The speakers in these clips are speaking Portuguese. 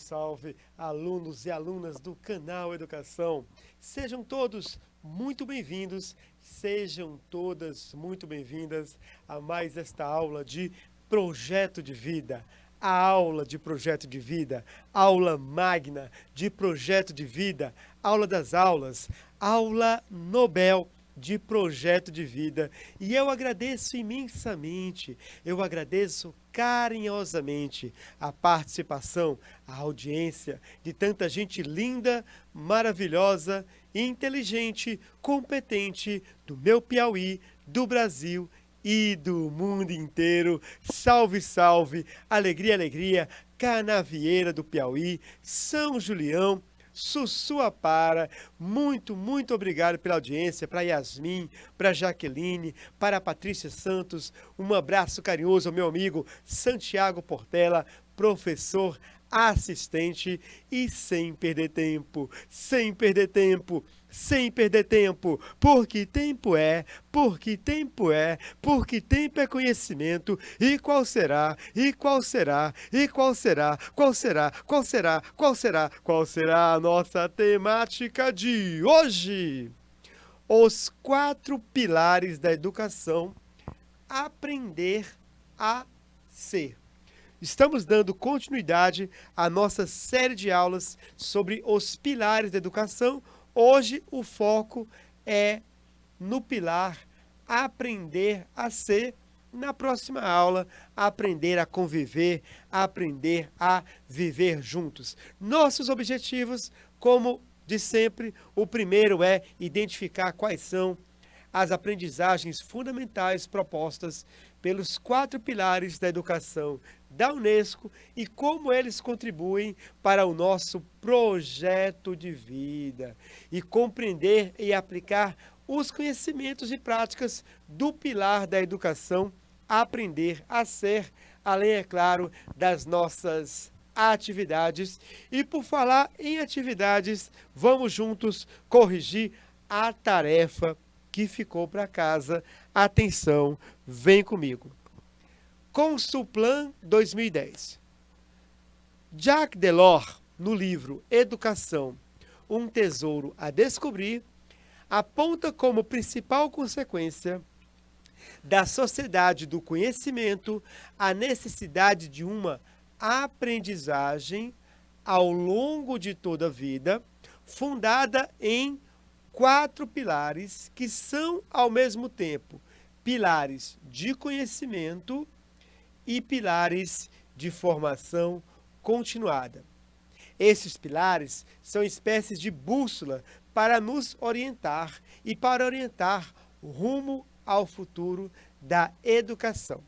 salve, alunos e alunas do canal Educação. Sejam todos muito bem-vindos, sejam todas muito bem-vindas a mais esta aula de Projeto de Vida. A aula de Projeto de Vida, aula magna de Projeto de Vida, aula das aulas, aula Nobel de Projeto de Vida. E eu agradeço imensamente, eu agradeço carinhosamente a participação, a audiência de tanta gente linda, maravilhosa, inteligente, competente do meu Piauí, do Brasil e do mundo inteiro. Salve, salve, alegria, alegria, Canavieira do Piauí, São Julião, Sussuapara. Muito, muito obrigado pela audiência, para Yasmin, para Jaqueline, para Patrícia Santos. Um abraço carinhoso ao meu amigo Santiago Portela, professor assistente. E sem perder tempo, sem perder tempo, sem perder tempo, porque tempo é, porque tempo é, porque tempo é conhecimento. E qual será, e qual será, e qual será, qual será, qual será, qual será, qual será a nossa temática de hoje? Os 4 pilares da educação. Aprender a ser. Estamos dando continuidade à nossa série de aulas sobre os pilares da educação. Hoje o foco é no pilar aprender a ser. Na próxima aula, aprender a conviver, aprender a viver juntos. Nossos objetivos, como de sempre, o primeiro é identificar quais são as aprendizagens fundamentais propostas pelos 4 pilares da educação da Unesco e como eles contribuem para o nosso projeto de vida, e compreender e aplicar os conhecimentos e práticas do pilar da educação, aprender a ser, além, é claro, das nossas atividades. E por falar em atividades, vamos juntos corrigir a tarefa que ficou para casa. Atenção, vem comigo. Consulplan 2010. Jacques Delors, no livro Educação, um tesouro a descobrir, aponta como principal consequência da sociedade do conhecimento a necessidade de uma aprendizagem ao longo de toda a vida, fundada em 4 pilares que são, ao mesmo tempo, pilares de conhecimento e pilares de formação continuada. Esses pilares são espécies de bússola para nos orientar e para orientar rumo ao futuro da educação.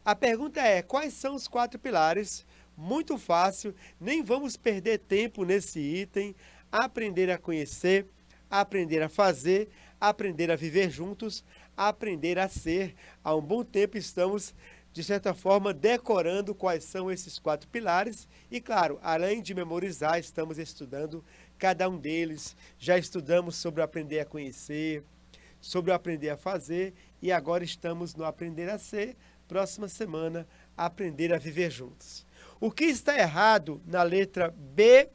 A pergunta é: quais são os 4 pilares? Muito fácil, nem vamos perder tempo nesse item. Aprender a conhecer, aprender a fazer, aprender a viver juntos, aprender a ser. Há um bom tempo estamos, de certa forma, decorando quais são esses 4 pilares. E, claro, além de memorizar, estamos estudando cada um deles. Já estudamos sobre aprender a conhecer, sobre aprender a fazer, e agora estamos no aprender a ser. Próxima semana, aprender a viver juntos. O que está errado na letra B,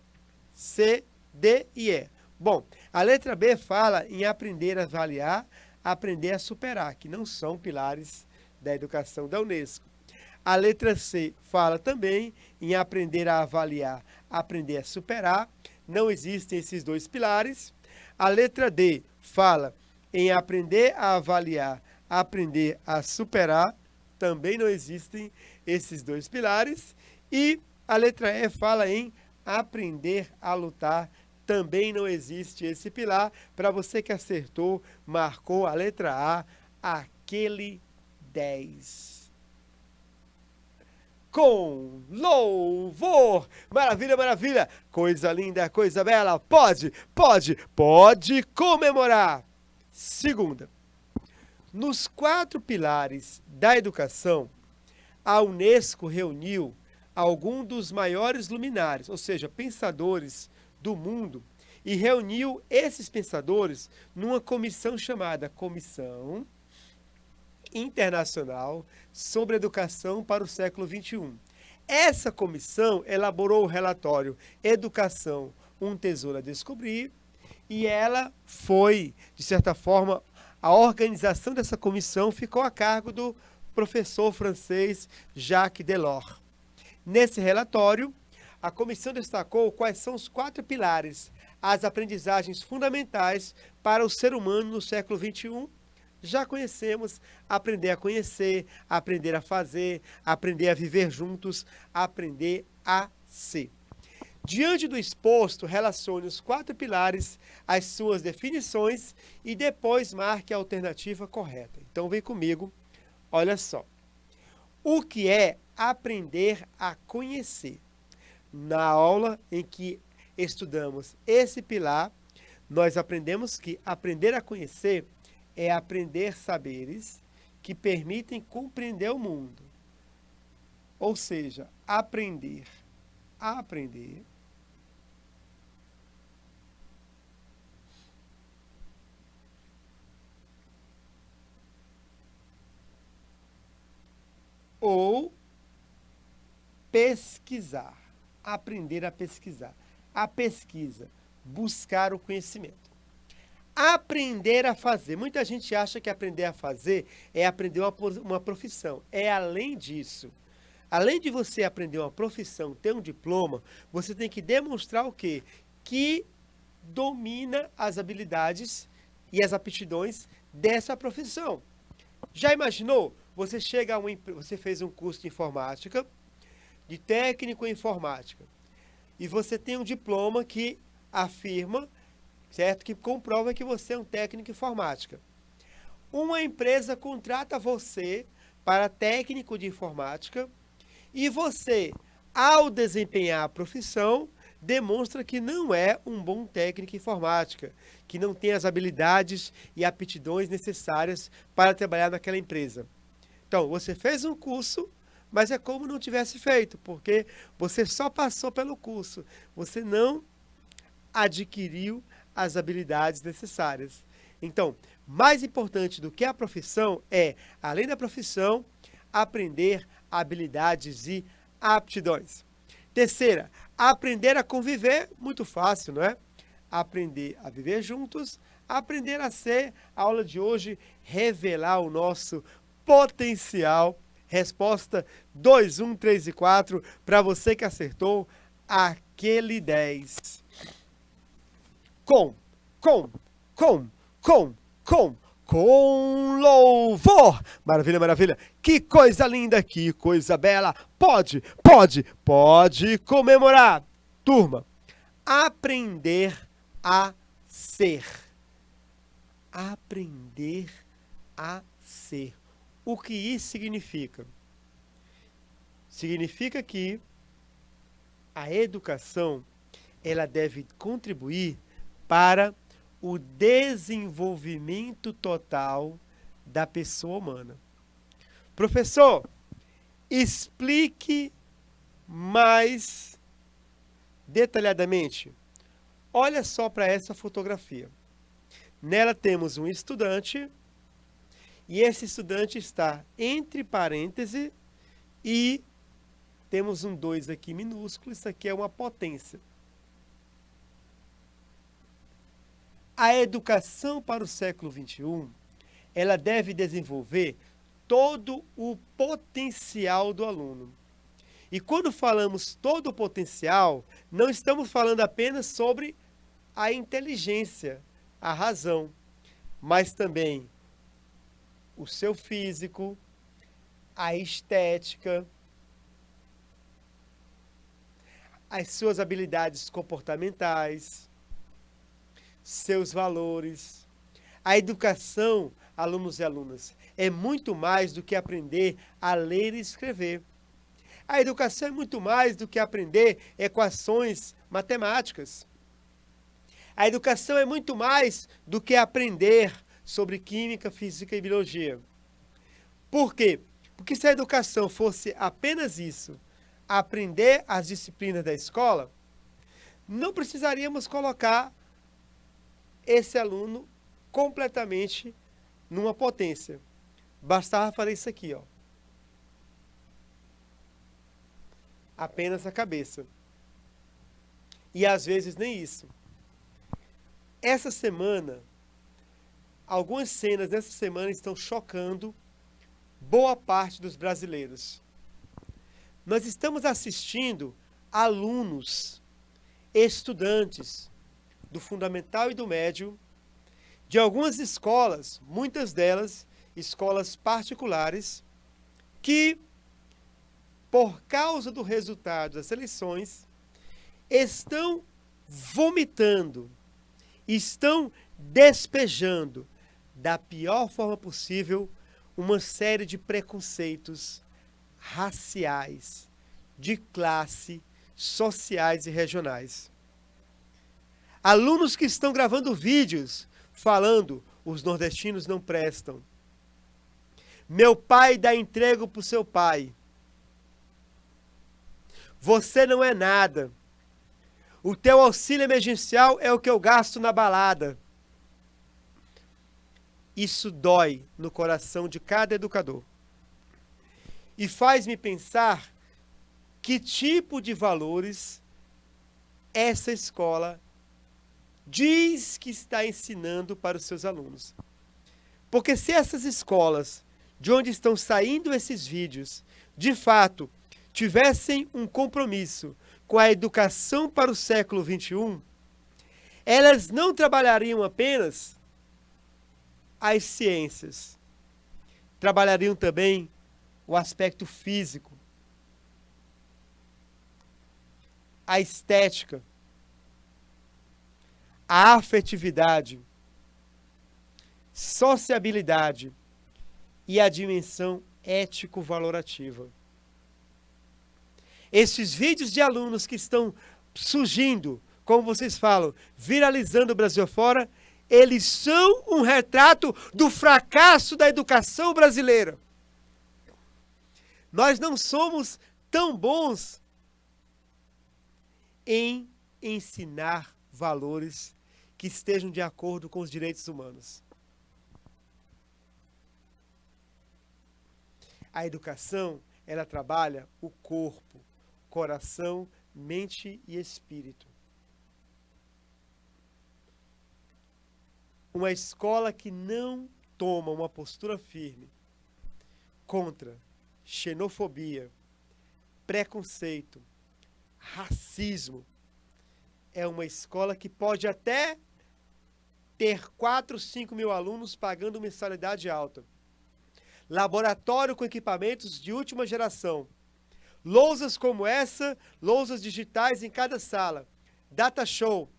C, D e E? Bom, a letra B fala em aprender a avaliar, aprender a superar, que não são pilares da educação da Unesco. A letra C fala também em aprender a avaliar, aprender a superar. Não existem esses 2 pilares. A letra D fala em aprender a avaliar, aprender a superar. Também não existem esses 2 pilares. E a letra E fala em aprender a lutar. Também não existe esse pilar. Para você que acertou, marcou a letra A, aquele 10. Com louvor! Maravilha, maravilha! Coisa linda, coisa bela! Pode comemorar! Segunda. Nos 4 pilares da educação, a Unesco reuniu alguns dos maiores luminares, ou seja, pensadores do mundo, e reuniu esses pensadores numa comissão chamada Comissão Internacional sobre Educação para o Século XXI. Essa comissão elaborou o relatório Educação, um Tesouro a Descobrir, e ela foi, de certa forma, a organização dessa comissão ficou a cargo do professor francês Jacques Delors. Nesse relatório, a comissão destacou quais são os 4 pilares, as aprendizagens fundamentais para o ser humano no século XXI. Já conhecemos: aprender a conhecer, aprender a fazer, aprender a viver juntos, aprender a ser. Diante do exposto, relacione os 4 pilares, as suas definições e depois marque a alternativa correta. Então vem comigo, olha só. O que é aprender a conhecer? Na aula em que estudamos esse pilar, nós aprendemos que aprender a conhecer é aprender saberes que permitem compreender o mundo. Ou seja, aprender ou pesquisar, aprender a pesquisar. A pesquisa, buscar o conhecimento. Aprender a fazer. Muita gente acha que aprender a fazer é aprender uma profissão. É além disso. Além de você aprender uma profissão, ter um diploma, você tem que demonstrar o quê? Que domina as habilidades e as aptidões dessa profissão. Já imaginou? Você chega você fez um curso de informática, de técnico em informática, e você tem um diploma que afirma, certo? Que comprova que você é um técnico em informática. Uma empresa contrata você para técnico de informática e você, ao desempenhar a profissão, demonstra que não é um bom técnico em informática, que não tem as habilidades e aptidões necessárias para trabalhar naquela empresa. Então, você fez um curso, mas é como não tivesse feito, porque você só passou pelo curso, você não adquiriu as habilidades necessárias. Então, mais importante do que a profissão é, além da profissão, aprender habilidades e aptidões. Terceira, aprender a conviver, muito fácil, não é? Aprender a viver juntos, aprender a ser, a aula de hoje, revelar o nosso potencial. Resposta 2, 1, 3 e 4, para você que acertou aquele 10. Com louvor. Maravilha, maravilha. Que coisa linda, que coisa bela. Pode comemorar. Turma, aprender a ser. Aprender a ser. O que isso significa? Significa que a educação, ela deve contribuir para o desenvolvimento total da pessoa humana. Professor, explique mais detalhadamente. Olha só para essa fotografia. Nela temos um estudante e esse estudante está entre parênteses e temos um 2 aqui minúsculo, isso aqui é uma potência. A educação para o século XXI, ela deve desenvolver todo o potencial do aluno. E quando falamos todo o potencial, não estamos falando apenas sobre a inteligência, a razão, mas também o seu físico, a estética, as suas habilidades comportamentais, seus valores. A educação, alunos e alunas, é muito mais do que aprender a ler e escrever. A educação é muito mais do que aprender equações matemáticas. A educação é muito mais do que aprender sobre química, física e biologia. Por quê? Porque se a educação fosse apenas isso, aprender as disciplinas da escola, não precisaríamos colocar esse aluno completamente numa potência. Bastava fazer isso aqui, ó. apenas a cabeça. E às vezes nem isso. Essa semana, algumas cenas dessa semana estão chocando boa parte dos brasileiros. Nós estamos assistindo alunos, estudantes do fundamental e do médio, de algumas escolas, muitas delas escolas particulares, que, por causa do resultado das eleições, estão vomitando, estão despejando, da pior forma possível, uma série de preconceitos raciais, de classe, sociais e regionais. Alunos que estão gravando vídeos falando: os nordestinos não prestam. Meu pai dá emprego para o seu pai. Você não é nada. O teu auxílio emergencial é o que eu gasto na balada. Isso dói no coração de cada educador. E faz-me pensar que tipo de valores essa escola diz que está ensinando para os seus alunos. Porque se essas escolas, de onde estão saindo esses vídeos, de fato, tivessem um compromisso com a educação para o século XXI, elas não trabalhariam apenas as ciências, trabalhariam também o aspecto físico, a estética, a afetividade, sociabilidade e a dimensão ético-valorativa. Esses vídeos de alunos que estão surgindo, como vocês falam, viralizando o Brasil afora, eles são um retrato do fracasso da educação brasileira. Nós não somos tão bons em ensinar valores que estejam de acordo com os direitos humanos. A educação, ela trabalha o corpo, coração, mente e espírito. Uma escola que não toma uma postura firme contra xenofobia, preconceito, racismo, é uma escola que pode até ter 4, 5 mil alunos pagando mensalidade alta. Laboratório com equipamentos de última geração. Lousas como essa, lousas digitais em cada sala. Data show.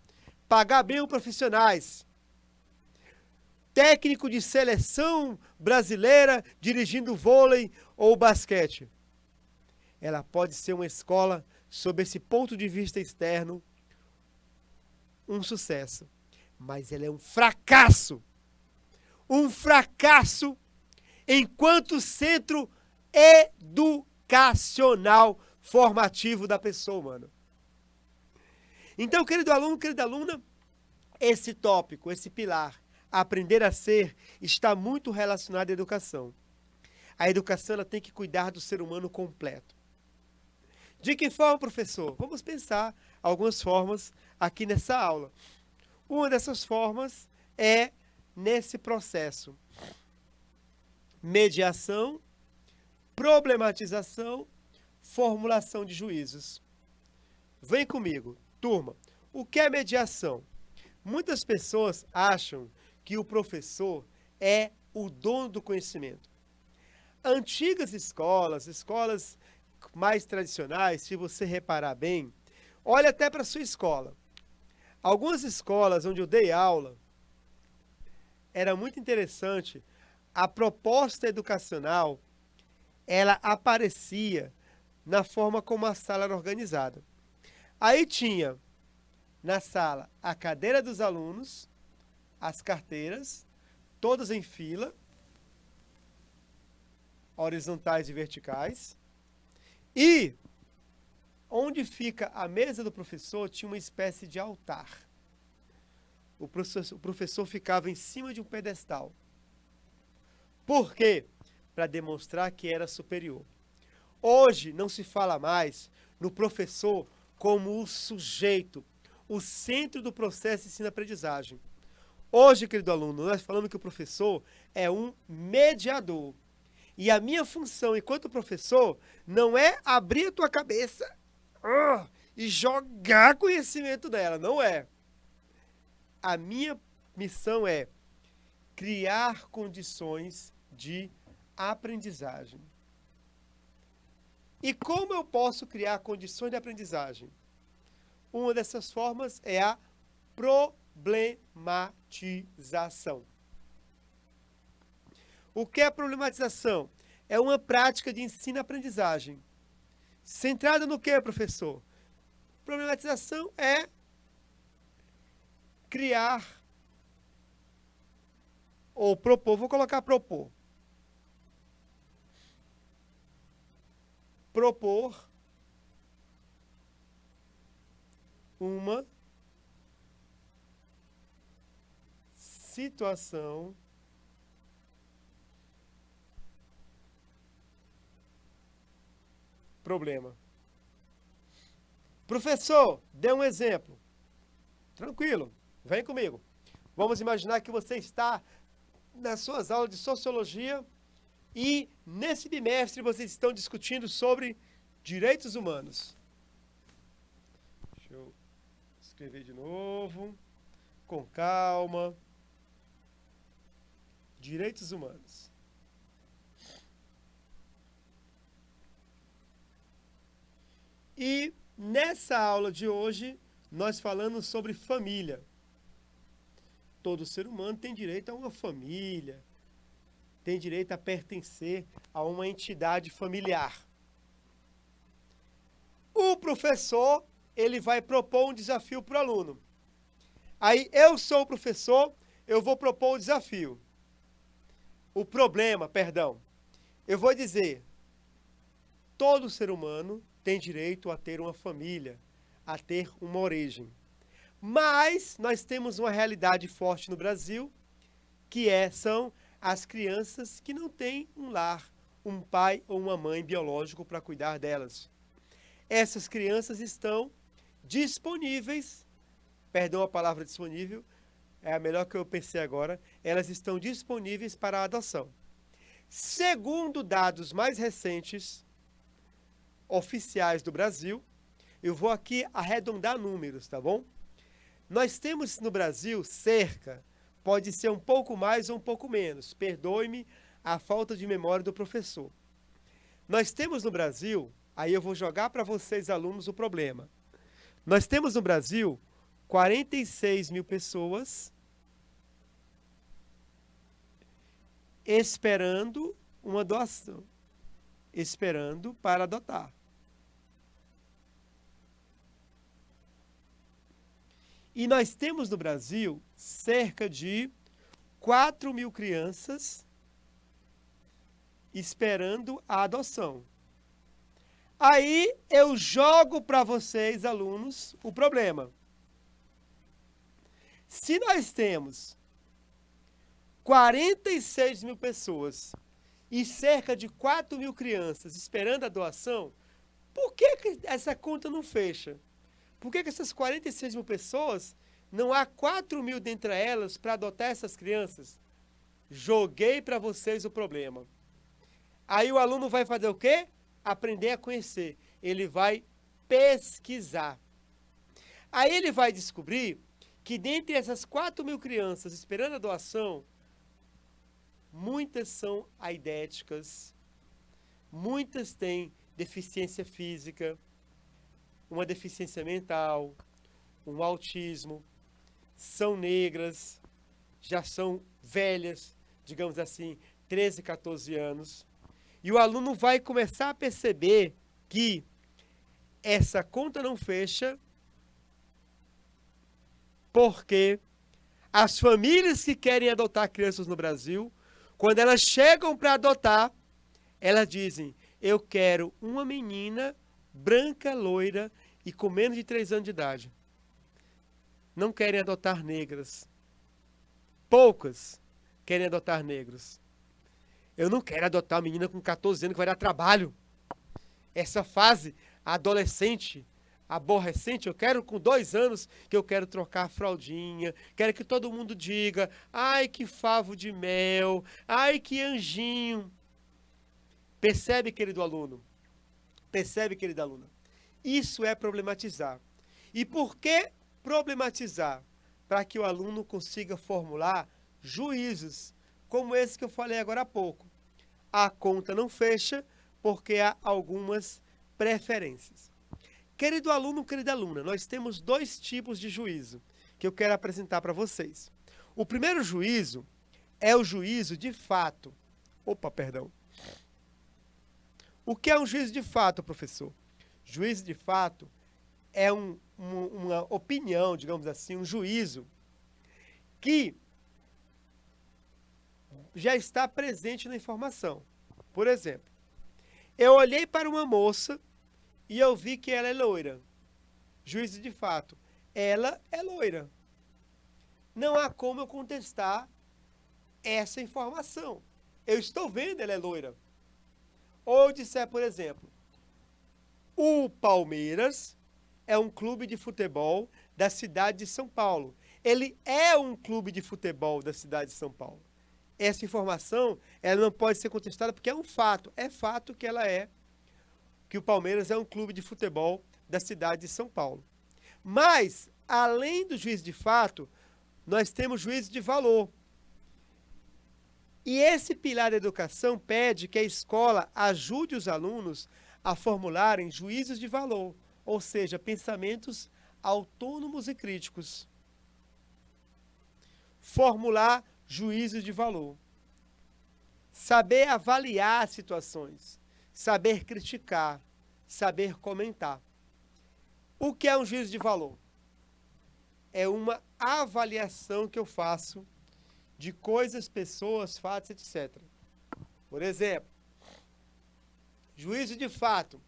Pagar bem os profissionais. Técnico de seleção brasileira dirigindo vôlei ou basquete. Ela pode ser uma escola, sob esse ponto de vista externo, um sucesso. Mas ela é um fracasso. Um fracasso enquanto centro educacional formativo da pessoa humana. Então, querido aluno, querida aluna, esse tópico, esse pilar, aprender a ser, está muito relacionado à educação. A educação, ela tem que cuidar do ser humano completo. De que forma, professor? Vamos pensar algumas formas aqui nessa aula. Uma dessas formas é nesse processo: mediação, problematização, formulação de juízos. Vem comigo, turma. O que é mediação? Muitas pessoas acham que o professor é o dono do conhecimento. Antigas escolas mais tradicionais, se você reparar bem, olha até para a sua escola. Algumas escolas onde eu dei aula, era muito interessante, a proposta educacional, ela aparecia na forma como a sala era organizada. Aí tinha, na sala, a cadeira dos alunos, as carteiras, todas em fila, horizontais e verticais, e onde fica a mesa do professor tinha uma espécie de altar. O professor ficava em cima de um pedestal. Por quê? Para demonstrar que era superior. Hoje não se fala mais no professor como o sujeito, o centro do processo de ensino-aprendizagem. Hoje, querido aluno, nós falamos que o professor é um mediador. E a minha função enquanto professor não é abrir a tua cabeça e jogar conhecimento nela, não é. A minha missão é criar condições de aprendizagem. E como eu posso criar condições de aprendizagem? Uma dessas formas é a problematização. O que é a problematização? É uma prática de ensino-aprendizagem. Centrada no que, professor? Problematização é criar ou propor, vou colocar propor. Propor uma situação problema. Professor, dê um exemplo. Tranquilo, vem comigo. Vamos imaginar que você está nas suas aulas de sociologia e nesse bimestre vocês estão discutindo sobre direitos humanos. Deixa eu escrever de novo, com calma. Direitos humanos. E nessa aula de hoje, nós falamos sobre família. Todo ser humano tem direito a uma família, tem direito a pertencer a uma entidade familiar. O professor, ele vai propor um desafio para o aluno. Aí, eu sou o professor, eu vou propor o desafio. O problema, perdão. Eu vou dizer, todo ser humano tem direito a ter uma família, a ter uma origem. Mas nós temos uma realidade forte no Brasil, que são as crianças que não têm um lar, um pai ou uma mãe biológico para cuidar delas. Essas crianças estão disponíveis, perdão a palavra disponível, é a melhor que eu pensei agora, elas estão disponíveis para a adoção. Segundo dados mais recentes, oficiais do Brasil, eu vou aqui arredondar números, tá bom? Nós temos no Brasil cerca, pode ser um pouco mais ou um pouco menos, perdoe-me a falta de memória do professor. Nós temos no Brasil, aí eu vou jogar para vocês alunos o problema. Nós temos no Brasil 46 mil pessoas esperando uma doação, esperando para adotar. E nós temos no Brasil cerca de 4 mil crianças esperando a adoção. Aí eu jogo para vocês, alunos, o problema. Se nós temos 46 mil pessoas e cerca de 4 mil crianças esperando a doação, por que essa conta não fecha? Por que essas 46 mil pessoas, não há 4 mil dentre elas para adotar essas crianças? Joguei para vocês o problema. Aí o aluno vai fazer o quê? Aprender a conhecer. Ele vai pesquisar. Aí ele vai descobrir que dentre essas 4 mil crianças esperando a doação, muitas são aidéticas, muitas têm deficiência física, uma deficiência mental, um autismo, são negras, já são velhas, digamos assim, 13, 14 anos. E o aluno vai começar a perceber que essa conta não fecha porque as famílias que querem adotar crianças no Brasil, quando elas chegam para adotar, elas dizem, eu quero uma menina branca, loira e com menos de 3 anos de idade. Não querem adotar negras. Poucas querem adotar negros. Eu não quero adotar uma menina com 14 anos que vai dar trabalho. Essa fase, adolescente, aborrecente, eu quero com 2 anos que eu quero trocar a fraldinha, quero que todo mundo diga, ai que favo de mel, ai que anjinho. Percebe, querido aluno? Percebe, querida aluna? Isso é problematizar. E por que problematizar? Para que o aluno consiga formular juízos, como esse que eu falei agora há pouco. A conta não fecha porque há algumas preferências. Querido aluno, querida aluna, nós temos 2 tipos de juízo que eu quero apresentar para vocês. O primeiro juízo é o juízo de fato. Opa, perdão. O que é um juízo de fato, professor? Juízo de fato é uma opinião, digamos assim, um juízo que já está presente na informação. Por exemplo, eu olhei para uma moça e eu vi que ela é loira. Juízo de fato. Ela é loira. Não há como eu contestar essa informação. Eu estou vendo ela é loira. Ou eu disser, por exemplo, o Palmeiras é um clube de futebol da cidade de São Paulo. Ele é um clube de futebol da cidade de São Paulo. Essa informação, ela não pode ser contestada porque é um fato. É fato que o Palmeiras é um clube de futebol da cidade de São Paulo. Mas, além do juízo de fato, nós temos juízo de valor. E esse pilar da educação pede que a escola ajude os alunos a formularem juízos de valor, ou seja, pensamentos autônomos e críticos. Formular juízos de valor. Saber avaliar situações, saber criticar, saber comentar. O que é um juízo de valor? É uma avaliação que eu faço de coisas, pessoas, fatos, etc. Por exemplo, juízo de fato.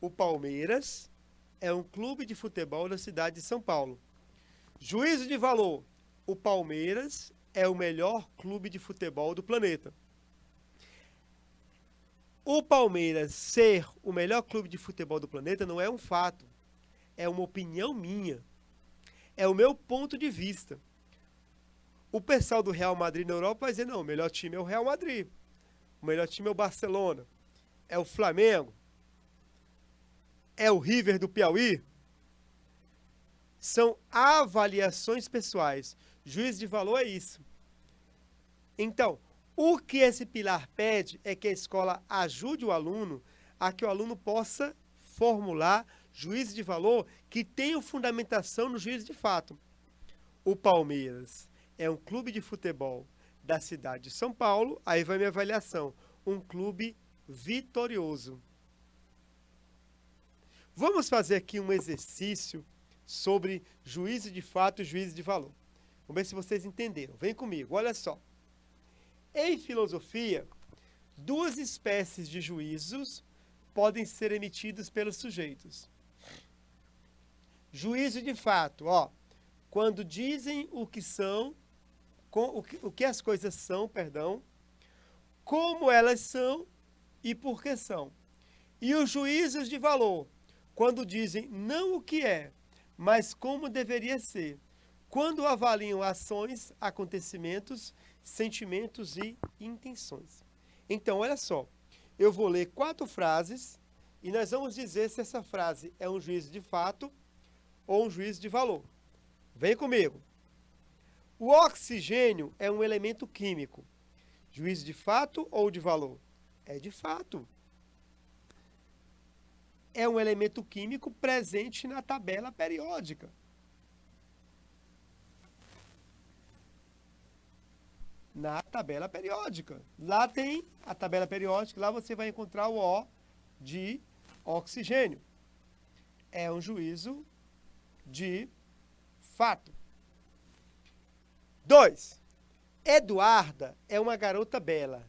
O Palmeiras é um clube de futebol da cidade de São Paulo. Juízo de valor. O Palmeiras é o melhor clube de futebol do planeta. O Palmeiras ser o melhor clube de futebol do planeta não é um fato. É uma opinião minha. É o meu ponto de vista. O pessoal do Real Madrid na Europa vai dizer, não, o melhor time é o Real Madrid. O melhor time é o Barcelona. É o Flamengo. É o River do Piauí. São avaliações pessoais. Juízo de valor é isso. Então, o que esse pilar pede é que a escola ajude o aluno a que o aluno possa formular juízo de valor que tenham fundamentação no juízo de fato. O Palmeiras é um clube de futebol da cidade de São Paulo, aí vai minha avaliação, um clube vitorioso. Vamos fazer aqui um exercício sobre juízo de fato e juízo de valor. Vamos ver se vocês entenderam. Vem comigo, olha só. Em filosofia, 2 espécies de juízos podem ser emitidos pelos sujeitos. Juízo de fato, quando dizem o que são, o que as coisas são, como elas são e por que são. E os juízos de valor, quando dizem não o que é, mas como deveria ser, quando avaliam ações, acontecimentos, sentimentos e intenções. Então, olha só, eu vou ler 4 frases e nós vamos dizer se essa frase é um juízo de fato ou um juízo de valor. Vem comigo. O oxigênio é um elemento químico. Juízo de fato ou de valor? É de fato. É um elemento químico presente na tabela periódica. Na tabela periódica. Lá tem a tabela periódica, lá você vai encontrar o O de oxigênio. É um juízo de fato. 2. Eduarda é uma garota bela.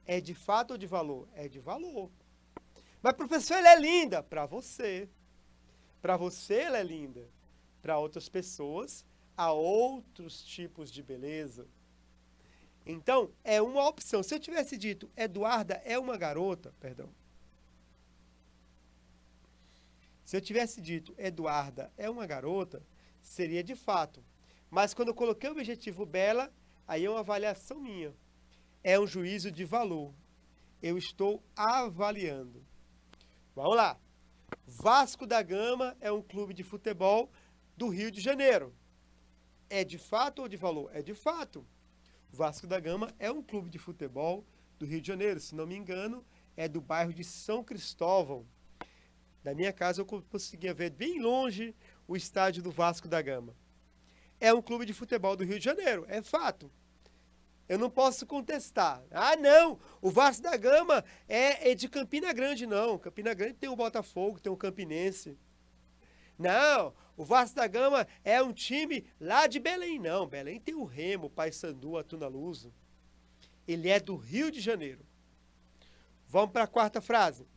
É de fato ou de valor? É de valor. Mas, professor, ela é linda. Para você. Para você, ela é linda. Para outras pessoas, há outros tipos de beleza. Então, é uma opção. Se eu tivesse dito, Eduarda é uma garota, Se eu tivesse dito Eduarda é uma garota, seria de fato. Mas quando eu coloquei o objetivo bela, aí é uma avaliação minha. É um juízo de valor. Eu estou avaliando. Vamos lá. Vasco da Gama é um clube de futebol do Rio de Janeiro. É de fato ou de valor? É de fato. Vasco da Gama é um clube de futebol do Rio de Janeiro. Se não me engano, é do bairro de São Cristóvão. Da minha casa eu conseguia ver bem longe o estádio do Vasco da Gama. É um clube de futebol do Rio de Janeiro, é fato. Eu não posso contestar. Ah, não, o Vasco da Gama é de Campina Grande, não. Campina Grande tem o Botafogo, tem o Campinense. Não, o Vasco da Gama é um time lá de Belém, não. Belém tem o Remo, o Paysandu, a Tunaluso. Ele é do Rio de Janeiro. Vamos para a quarta frase.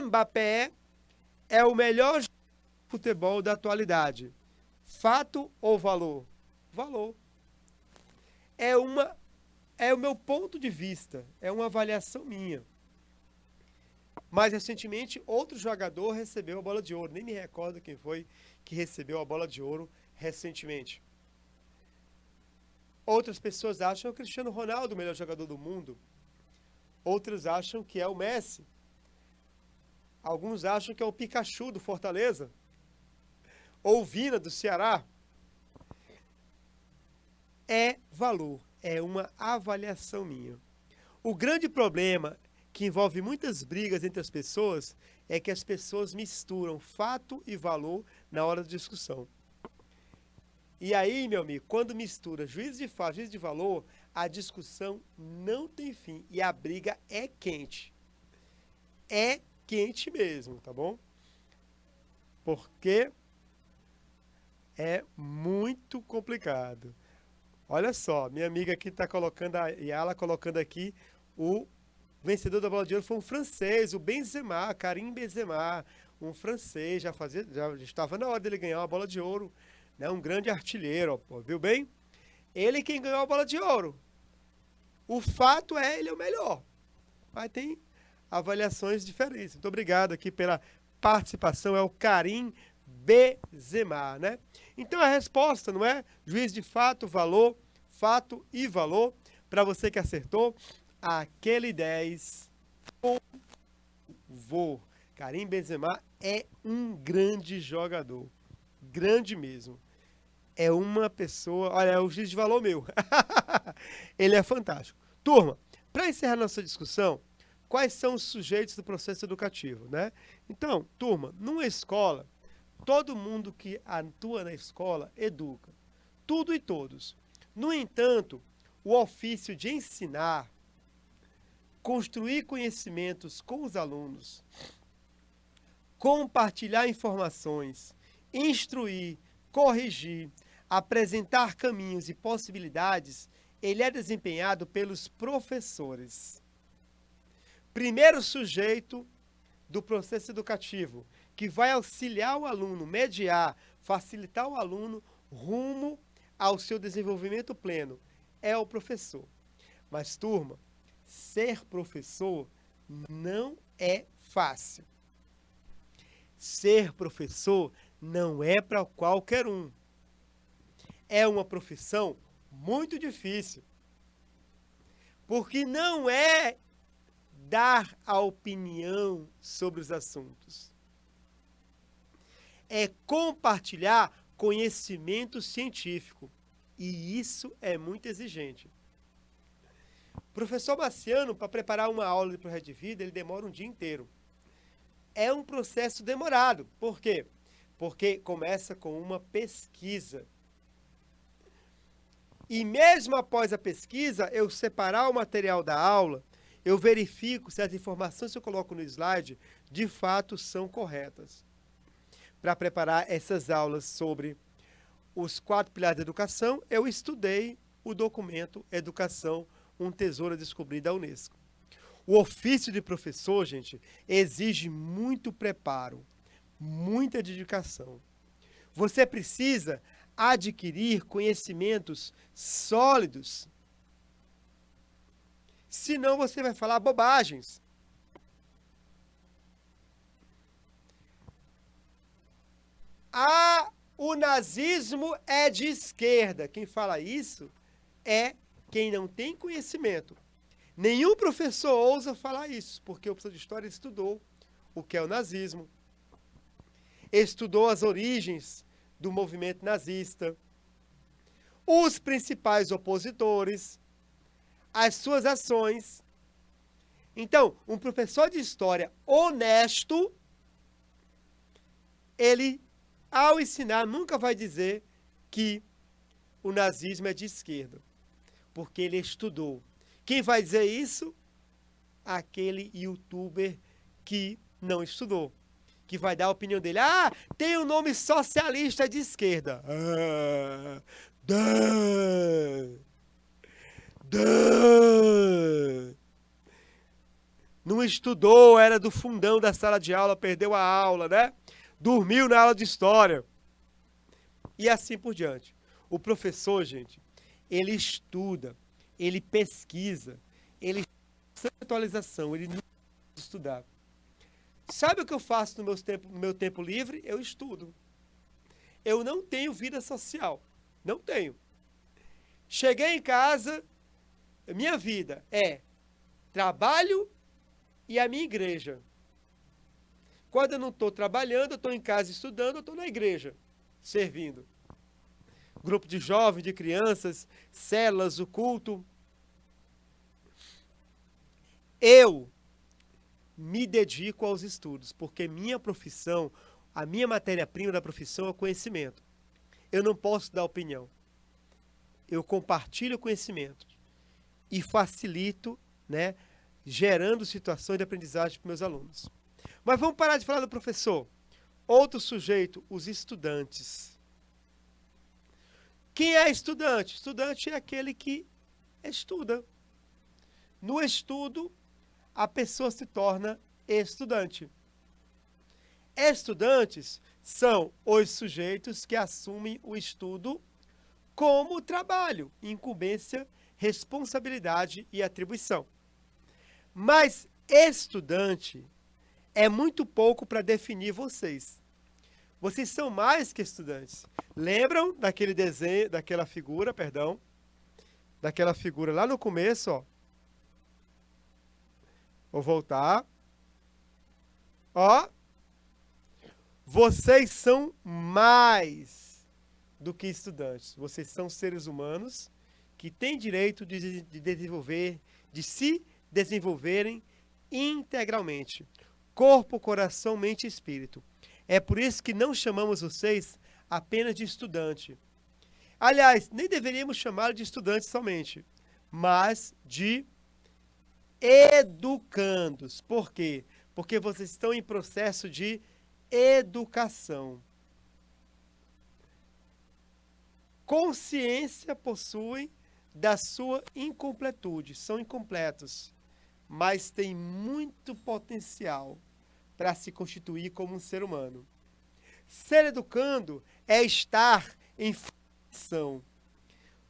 Mbappé é o melhor jogador de futebol da atualidade. Fato ou valor? Valor. É o meu ponto de vista, é uma avaliação minha. Mais recentemente, outro jogador recebeu a bola de ouro. Nem me recordo quem foi que recebeu a bola de ouro recentemente. Outras pessoas acham o Cristiano Ronaldo o melhor jogador do mundo. Outros acham que é o Messi. Alguns acham que é o Pikachu do Fortaleza. Ou o Vina do Ceará. É valor, é uma avaliação minha. O grande problema que envolve muitas brigas entre as pessoas é que as pessoas misturam fato e valor na hora da discussão. E aí, meu amigo, quando mistura juízo de fato, juízo de valor, a discussão não tem fim e a briga é quente. É quente mesmo, tá bom? Porque é muito complicado. Olha só, minha amiga aqui está colocando, a Yala colocando aqui, o vencedor da bola de ouro foi um francês, o Benzema, Karim Benzema, um francês, já estava na hora dele ganhar uma bola de ouro, né? Um grande artilheiro, ó, viu bem? Ele quem ganhou a bola de ouro. O fato é, ele é o melhor. Mas tem avaliações diferentes. Muito obrigado aqui pela participação, é o Karim Benzema, né? Então a resposta, não é? Juiz de fato, valor, fato e valor. Para você que acertou, aquele 10 por favor. Karim Benzema é um grande jogador. Grande mesmo. É uma pessoa... Olha, é o juiz de valor meu. Ele é fantástico. Turma, para encerrar nossa discussão, quais são os sujeitos do processo educativo, né? Então, turma, numa escola, todo mundo que atua na escola educa. Tudo e todos. No entanto, o ofício de ensinar, construir conhecimentos com os alunos, compartilhar informações, instruir, corrigir, apresentar caminhos e possibilidades, ele é desempenhado pelos professores. Primeiro sujeito do processo educativo, que vai auxiliar o aluno, mediar, facilitar o aluno rumo ao seu desenvolvimento pleno, é o professor. Mas, turma, ser professor não é fácil. Ser professor não é para qualquer um. É uma profissão muito difícil. Porque não é dar a opinião sobre os assuntos. É compartilhar conhecimento científico. E isso é muito exigente. O professor Marciano, para preparar uma aula de projeto de vida, ele demora um dia inteiro. É um processo demorado. Por quê? Porque começa com uma pesquisa. E mesmo após a pesquisa, eu separar o material da aula, eu verifico se as informações que eu coloco no slide, de fato, são corretas. Para preparar essas aulas sobre os 4 pilares da educação, eu estudei o documento Educação, um tesouro a descobrir da Unesco. O ofício de professor, gente, exige muito preparo, muita dedicação. Você precisa adquirir conhecimentos sólidos. Senão você vai falar bobagens. o nazismo é de esquerda. Quem fala isso é quem não tem conhecimento. Nenhum professor ousa falar isso, porque o professor de história estudou o que é o nazismo, estudou as origens do movimento nazista, os principais opositores, as suas ações. Então, um professor de história honesto, ele, ao ensinar, nunca vai dizer que o nazismo é de esquerda, porque ele estudou. Quem vai dizer isso? Aquele youtuber que não estudou, que vai dar a opinião dele. Ah, tem o nome socialista de esquerda. Não estudou, era do fundão da sala de aula, perdeu a aula, né? Dormiu na aula de história. E assim por diante. O professor, gente, ele estuda, ele pesquisa, ele tem atualização, ele não precisa estudar. Sabe o que eu faço no meu tempo livre? Eu estudo. Eu não tenho vida social. Não tenho. Cheguei em casa, minha vida é trabalho e a minha igreja. Quando eu não estou trabalhando, eu estou em casa estudando, eu estou na igreja, servindo. Grupo de jovens, de crianças, células, o culto. Eu me dedico aos estudos, porque minha profissão, a minha matéria-prima da profissão é o conhecimento. Eu não posso dar opinião. Eu compartilho conhecimento e facilito, né, gerando situações de aprendizagem para meus alunos. Mas vamos parar de falar do professor. Outro sujeito, os estudantes. Quem é estudante? Estudante é aquele que estuda. No estudo, a pessoa se torna estudante. Estudantes são os sujeitos que assumem o estudo como trabalho, incumbência, responsabilidade e atribuição. Mas estudante é muito pouco para definir vocês. Vocês são mais que estudantes. Lembram daquele desenho, daquela figura lá no começo, ó. Vou voltar. Ó. Vocês são mais do que estudantes. Vocês são seres humanos que têm direito de se desenvolverem integralmente. Corpo, coração, mente e espírito. É por isso que não chamamos vocês apenas de estudante. Aliás, nem deveríamos chamá-lo de estudante somente, mas de educandos. Por quê? Porque vocês estão em processo de educação. Consciência possuem da sua incompletude, são incompletos, mas têm muito potencial para se constituir como um ser humano. Ser educando é estar em função,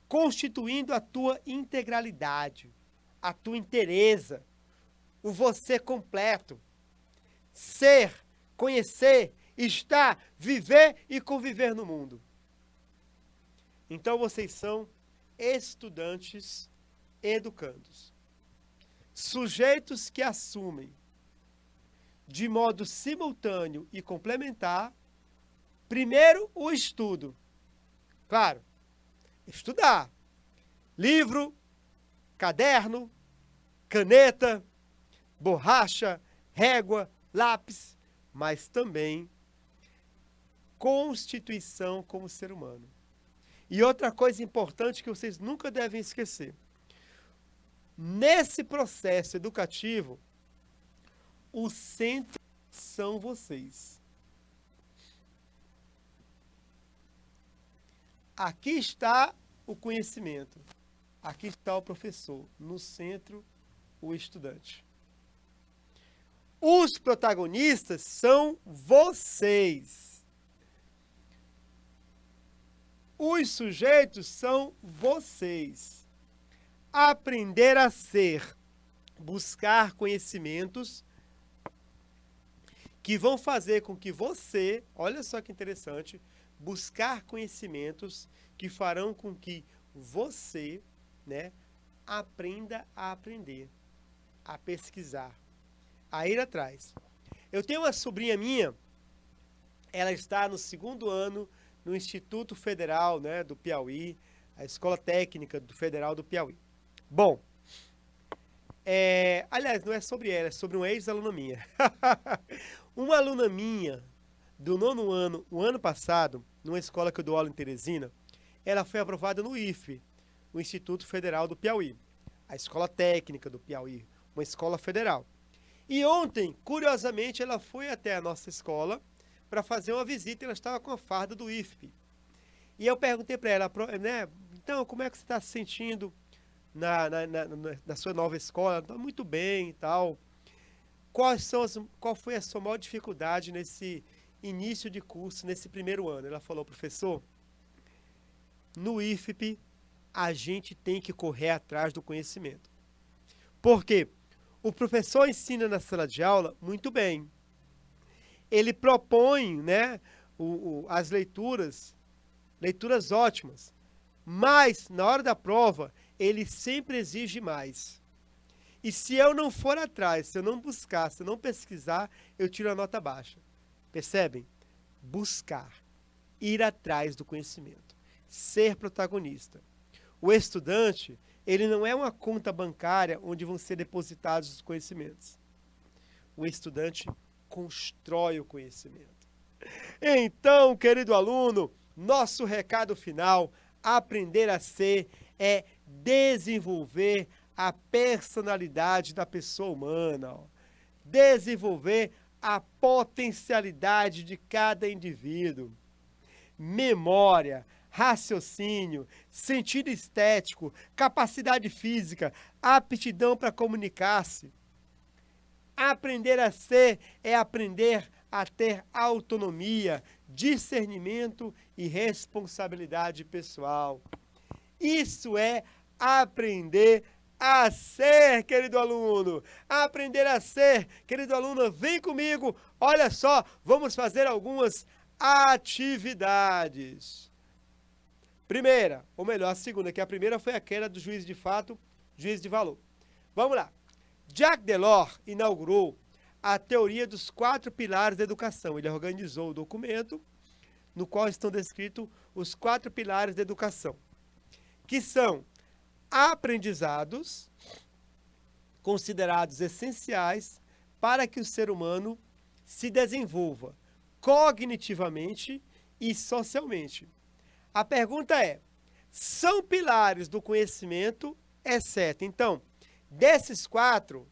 constituindo a tua integralidade, a tua inteireza, o você completo. Ser, conhecer, estar, viver e conviver no mundo. Então vocês são estudantes educandos. Sujeitos que assumem de modo simultâneo e complementar, primeiro o estudo. Claro, estudar. Livro, caderno, caneta, borracha, régua, lápis, mas também constituição como ser humano. E outra coisa importante que vocês nunca devem esquecer. Nesse processo educativo, o centro são vocês. Aqui está o conhecimento. Aqui está o professor. No centro, o estudante. Os protagonistas são vocês. Os sujeitos são vocês. Aprender a ser, buscar conhecimentos que vão fazer com que você, olha só que interessante, buscar conhecimentos que farão com que você, né, aprenda a aprender, a pesquisar, a ir atrás. Eu tenho uma sobrinha minha, ela está no 2º ano no Instituto Federal, né, do Piauí, a Escola Técnica do Federal do Piauí. Bom, aliás, não é sobre ela, é sobre uma ex-aluna minha. Uma aluna minha, do 9º ano, o ano passado, numa escola que eu dou aula em Teresina, ela foi aprovada no IFE, o Instituto Federal do Piauí, a Escola Técnica do Piauí, uma escola federal. E ontem, curiosamente, ela foi até a nossa escola para fazer uma visita e ela estava com a farda do IFPE. E eu perguntei para ela, né, então, como é que você está se sentindo na sua nova escola? Está muito bem e tal. Qual foi a sua maior dificuldade nesse início de curso, nesse primeiro ano? Ela falou, professor, no IFPE a gente tem que correr atrás do conhecimento. Por quê? O professor ensina na sala de aula muito bem. Ele propõe, né, as leituras ótimas, mas na hora da prova ele sempre exige mais. E se eu não for atrás, se eu não buscar, se eu não pesquisar, eu tiro a nota baixa. Percebem? Buscar, ir atrás do conhecimento, ser protagonista. O estudante, ele não é uma conta bancária onde vão ser depositados os conhecimentos. O estudante constrói o conhecimento. Então, querido aluno, nosso recado final, aprender a ser, é desenvolver a personalidade da pessoa humana, ó. Desenvolver a potencialidade de cada indivíduo. Memória, raciocínio, sentido estético, capacidade física, aptidão para comunicar-se. Aprender a ser é aprender a ter autonomia, discernimento e responsabilidade pessoal. Isso é aprender a ser, querido aluno. Aprender a ser, querido aluno, vem comigo. Olha só, vamos fazer algumas atividades. Primeira, ou melhor, a segunda, que a primeira foi aquela do juízo de fato, juízo de valor. Vamos lá. Jacques Delors inaugurou a teoria dos 4 pilares da educação. Ele organizou o documento no qual estão descritos os 4 pilares da educação, que são aprendizados considerados essenciais para que o ser humano se desenvolva cognitivamente e socialmente. A pergunta é, são pilares do conhecimento, exceto, então, desses 4,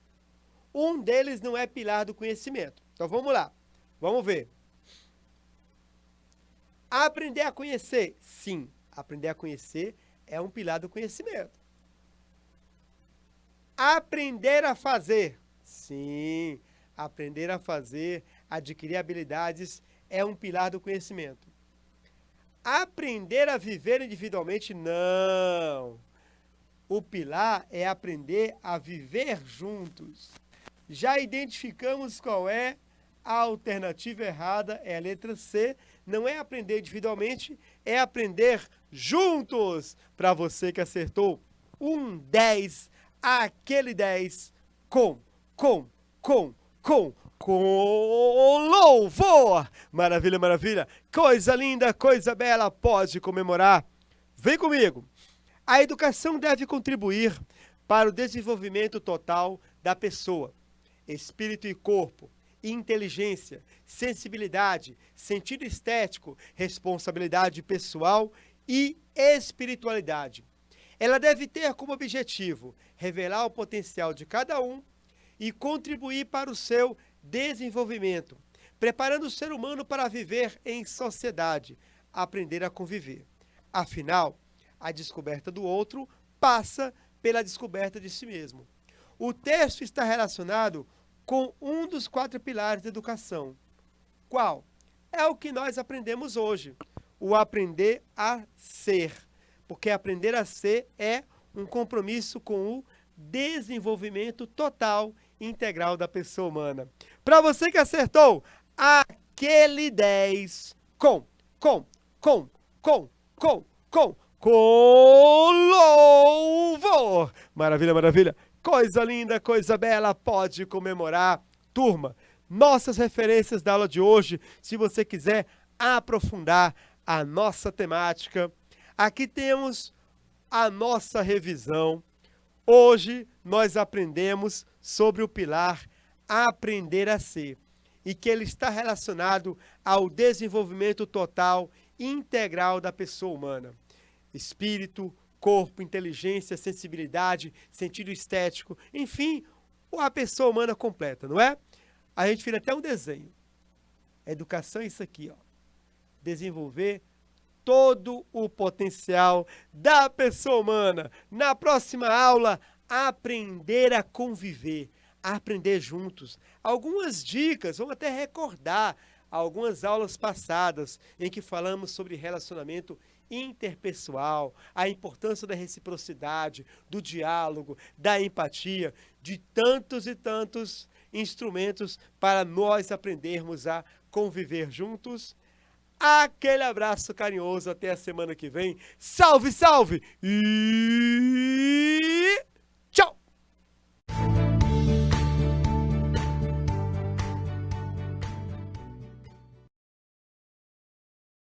um deles não é pilar do conhecimento. Então, vamos lá. Vamos ver. Aprender a conhecer. Sim, aprender a conhecer é um pilar do conhecimento. Aprender a fazer. Sim, aprender a fazer, adquirir habilidades é um pilar do conhecimento. Aprender a viver individualmente, não. O pilar é aprender a viver juntos. Já identificamos qual é a alternativa errada, é a letra C. Não é aprender individualmente, é aprender juntos. Para você que acertou, 10, aquele 10 com louvor. Maravilha, maravilha. Coisa linda, coisa bela, pode comemorar. Vem comigo. A educação deve contribuir para o desenvolvimento total da pessoa. Espírito e corpo, inteligência, sensibilidade, sentido estético, responsabilidade pessoal e espiritualidade. Ela deve ter como objetivo revelar o potencial de cada um e contribuir para o seu desenvolvimento, preparando o ser humano para viver em sociedade, aprender a conviver. Afinal, a descoberta do outro passa pela descoberta de si mesmo. O texto está relacionado com um dos 4 pilares da educação. Qual? É o que nós aprendemos hoje, o aprender a ser. Porque aprender a ser é um compromisso com o desenvolvimento total e integral da pessoa humana. Para você que acertou, aquele 10 com louvor. Maravilha, maravilha. Coisa linda, coisa bela, pode comemorar. Turma, nossas referências da aula de hoje, se você quiser aprofundar a nossa temática, aqui temos a nossa revisão. Hoje nós aprendemos sobre o pilar aprender a ser, e que ele está relacionado ao desenvolvimento total e integral da pessoa humana. Espírito, corpo, inteligência, sensibilidade, sentido estético, enfim, a pessoa humana completa, não é? A gente fez até um desenho. Educação é isso aqui, ó. Desenvolver todo o potencial da pessoa humana. Na próxima aula, aprender a conviver, aprender juntos. Algumas dicas, vamos até recordar algumas aulas passadas em que falamos sobre relacionamento interpessoal, a importância da reciprocidade, do diálogo, da empatia, de tantos e tantos instrumentos para nós aprendermos a conviver juntos. Aquele abraço carinhoso, até a semana que vem. Salve, salve! E